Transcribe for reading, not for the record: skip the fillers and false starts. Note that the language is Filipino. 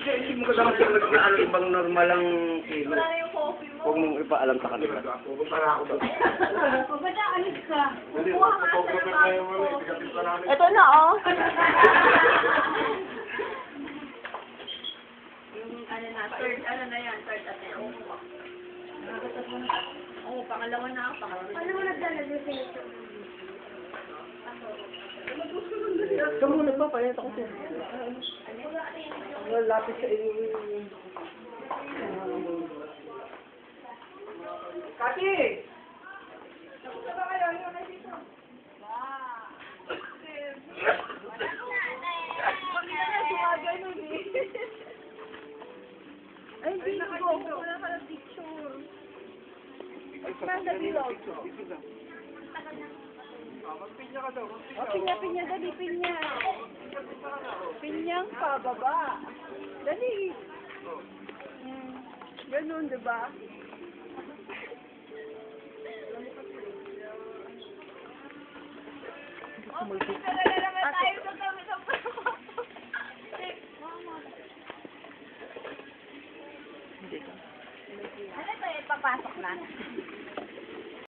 Hindi mo kasama sa ano, ibang normal lang kilo. Wala na yung coffee mo. Huwag mong ipaalam sa kanila. Pupunta ako ba? Pagkada, alis ka. Kukuha nga sa labas ko. Ito na, oh. Yung ano na, third attempt. Oo, pangalawa na ako. Ano mo naglalagay sa ito? Ikaw muna pa, palit ako siya. Ang lapit sa inyo. Kati! Ay, hindi ko. Wala ka ng picture. Mandali lang. Pinya, dali, pinya. Pinyang pababa. Dali. Ganun, diba? Talaga naman tayo sa kami sa Ano ito, ipapasok na?